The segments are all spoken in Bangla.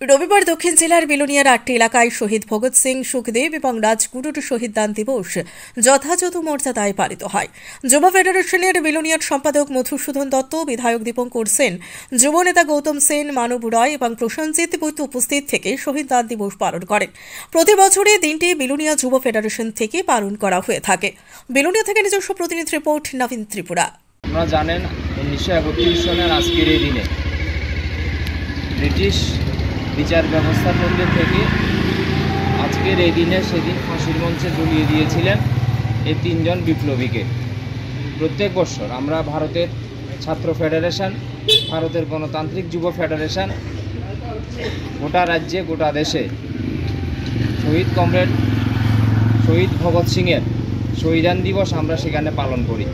রবিবার দক্ষিণ জেলার বিলোনিয়ার ৮টি এলাকায় শহীদ ভগৎ সিং, সুখদেব এবং রাজগুরুর শহীদ দান দিবস যথাযথ মর্যাদায় পালিত হয়। যুব ফেডারেশনের বিলোনিয়ার সম্পাদক মধুসূদন দত্ত, বিধায়ক দীপঙ্কর সেন, যুব নেতা গৌতম সেন, মানব রায় এবং প্রসেনজিৎ বৈদ্য উপস্থিত থেকে শহীদ দান দিবস পালন করেন। প্রতি বছরই দিনটি বিলোনিয়া যুব ফেডারেশন থেকে পালন করা হয়ে থাকে। বিলোনিয়া থেকে নিজস্ব প্রতিনিধি রিপোর্ট, নবীন ত্রিপুরা। আপনারা জানেন 1931 সনের আজকের এই দিনে ব্রিটিশ বিচার ব্যবস্থা কেন্দ্র থেকে আজকের এই দিনে সেদিন ফাঁসির মঞ্চে ঝুলিয়ে দিয়েছিলেন এই তিনজন বিপ্লবীকে। প্রত্যেক বছর আমরা ভারতের ছাত্র ফেডারেশন, ভারতের গণতান্ত্রিক যুব ফেডারেশন গোটা রাজ্যে গোটা দেশে শহীদ কমরেড শহীদ ভগৎ সিংয়ের শহীদান দিবস আমরা সেখানে পালন করি।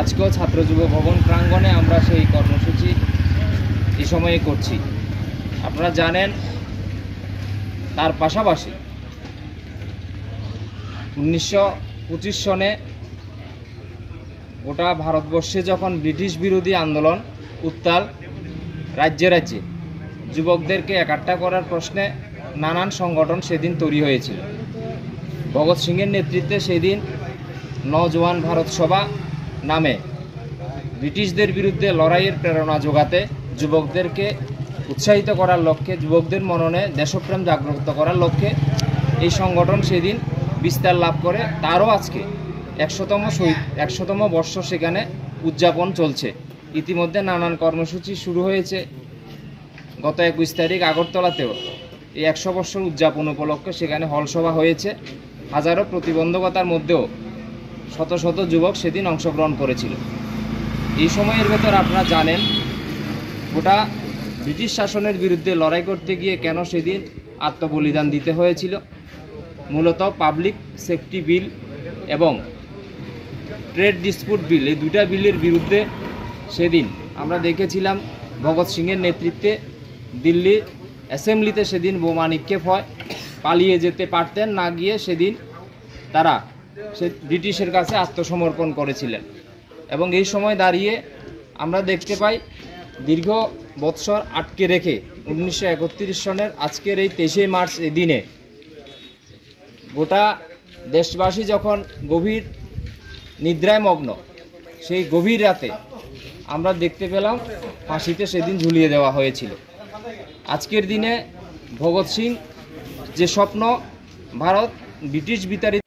আজকেও ছাত্র যুব ভবন প্রাঙ্গণে আমরা সেই কর্মসূচি এই সময়ে করছি। আপনারা জানেন তার পাশাপাশি 1925 সনে গোটা ভারতবর্ষে যখন ব্রিটিশ বিরোধী আন্দোলন উত্তাল, রাজ্যে রাজ্যে যুবকদেরকে একাট্টা করার প্রশ্নে নানান সংগঠন সেদিন তৈরি হয়েছিল। ভগৎ সিংয়ের নেতৃত্বে সেদিন নওজওয়ান ভারত সভা নামে ব্রিটিশদের বিরুদ্ধে লড়াইয়ের প্রেরণা যোগাতে, যুবকদেরকে উৎসাহিত করার লক্ষ্যে, যুবকদের মননে দেশপ্রেম জাগ্রত করার লক্ষ্যে এই সংগঠন সেদিন বিস্তার লাভ করে। তারও আজকে 100তম বর্ষ সেখানে উদযাপন চলছে। ইতিমধ্যে নানান কর্মসূচি শুরু হয়েছে। গত 21 তারিখ আগরতলাতেও এই 100 বর্ষর উদযাপন উপলক্ষে সেখানে হলসভা হয়েছে। হাজারো প্রতিবন্ধকতার মধ্যেও শত শত যুবক সেদিন অংশগ্রহণ করেছিল। এই সময়ের ভেতর আপনারা জানেন গোটা ব্রিটিশ শাসনের বিরুদ্ধে লড়াই করতে গিয়ে কেন সেদিন আত্মবলিদান দিতে হয়েছিল। মূলত পাবলিক সেফটি বিল এবং ট্রেড ডিসপিউট বিল, এই দুটা বিলের বিরুদ্ধে সেদিন আমরা দেখেছিলাম ভগৎ সিংয়ের নেতৃত্বে দিল্লি অ্যাসেম্বলিতে সেদিন বোমা নিক্ষেপ হয়। পালিয়ে যেতে পারতেন, না গিয়ে সেদিন তারা ব্রিটিশের কাছে আত্মসমর্পণ করেছিলেন। এবং এই সময় দাঁড়িয়ে আমরা দেখতে পাই দীর্ঘ বৎসর আটকে রেখে 1931 সনের আজকের এই 23শে মার্চ এই দিনে গোটা দেশবাসী যখন গভীর নিদ্রায় মগ্ন, সেই গভীর রাতে আমরা দেখতে পেলাম ফাঁসিতে সেদিন ঝুলিয়ে দেওয়া হয়েছিল। আজকের দিনে ভগৎ সিং যে স্বপ্ন, ভারত ব্রিটিশ বিতাড়িত